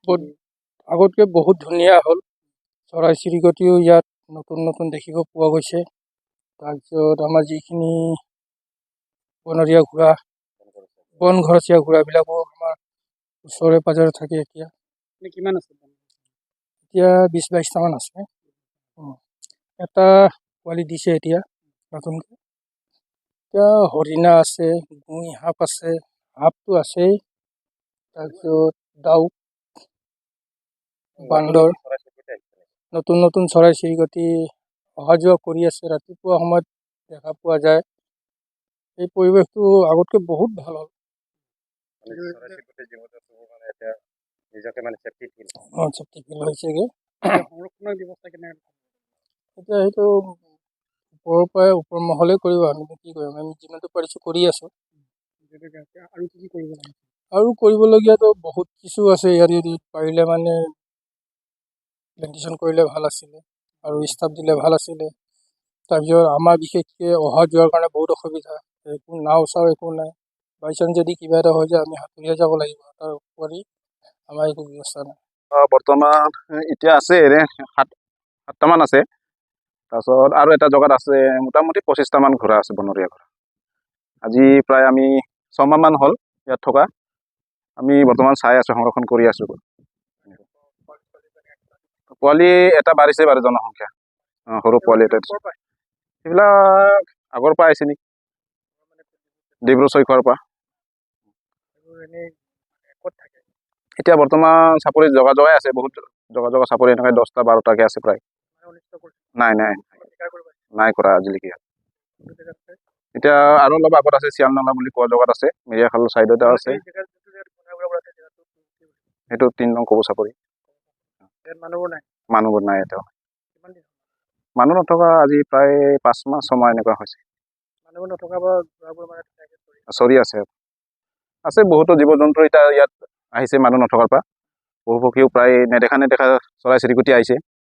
আগতকৈ বহুত ধুনীয়া হ'ল। চৰাই চিৰিকটিও ইয়াত নতুন নতুন দেখিব পোৱা গৈছে। তাৰপিছত আমাৰ যিখিনি বনৰীয়া ঘোঁৰা, বন ঘৰচীয়া ঘোঁৰাবিলাকো আমাৰ ওচৰে পাঁজৰে থাকে এতিয়া। কিমান আছে? এতিয়া 20-22টামান আছে। এটা পোৱালি দিছে এতিয়া নতুনকৈ। এতিয়া হৰিণা আছে, গুই সাপ আছে, সাপটো আছেই। তাৰপিছত ডাউক, বান্দৰ, নতুন নতুন চৰাই চিৰিকটি অহা যোৱা কৰি আছে। ৰাতিপুৱা সময়ত দেখা পোৱা যায়। এই পৰিৱেশটো আগতকৈ বহুত ভাল হ'ল। চেফটি ফিল হৈছেগৈ। সংৰক্ষণৰ ব্যৱস্থা কেনেকৈ? এতিয়া সেইটো ওপৰৰ পৰাই ওপৰ মহলে কৰিব। আমি কি কৰিম, আমি যিমানটো পাৰিছোঁ কৰি আছোঁ। আৰু কি কৰিব লাগে? আৰু কৰিবলগীয়াতো বহুত কিছু আছে। ইয়াত পাৰিলে মানে প্লেণ্টেশ্যন কৰিলে ভাল আছিলে আৰু ষ্টাফ দিলে ভাল আছিলে। তাৰপিছত আমাৰ বিশেষকৈ অহা যোৱাৰ কাৰণে বহুত অসুবিধা। একো নাও চাও একো নাই। বাইচাঞ্চ যদি কিবা এটা হৈ যায় আমি সাঁতুৰিয়ে যাব লাগিব। তাৰ উপৰি আমাৰ একো ব্যৱস্থা নাই। বৰ্তমান এতিয়া আছে এনে 7টামান আছে। তাৰপিছত আৰু এটা জেগাত আছে মোটামুটি 25টামান ঘোঁৰা আছে, বনৰীয়া ঘোঁৰা। আজি প্ৰায় আমি 6মাহমান হ'ল ইয়াত থকা। আমি বৰ্তমান চাই আছোঁ, সংৰক্ষণ কৰি আছোঁ। পোৱালি এটা বাঢ়িছে বাৰু জনসংখ্যা। সৰু পোৱালি এটা দিছে। সেইবিলাক আগৰ পৰা আহিছে নেকি, ডিব্ৰু-চৈখোৱাৰ পৰা। এতিয়া বৰ্তমান চাপৰিত জগাই আছে, বহুত জগা চাপৰি এনেকৈ 10টা-12টাকৈ আছে প্ৰায়। নাই নাই নাই কৰা আজিলৈকে। এতিয়া আৰু অলপ আগত আছে, চিয়ালনালা বুলি কোৱা জেগাত আছে, মিৰিয়াখাল চাইডতে আছে। সেইটো 3নং কবৌ চাপৰি। মানুহবোৰ নাই এতিয়াও। মানুহ নথকা আজি প্ৰায় 5মাহ-6মাহ এনেকুৱা হৈছে। চৰি আছে বহুতো জীৱ-জন্তু এতিয়া ইয়াত আহিছে মানুহ নথকাৰ পৰা। পশু পক্ষীও প্ৰায় নেদেখা চৰাই চিৰিকটি আহিছে।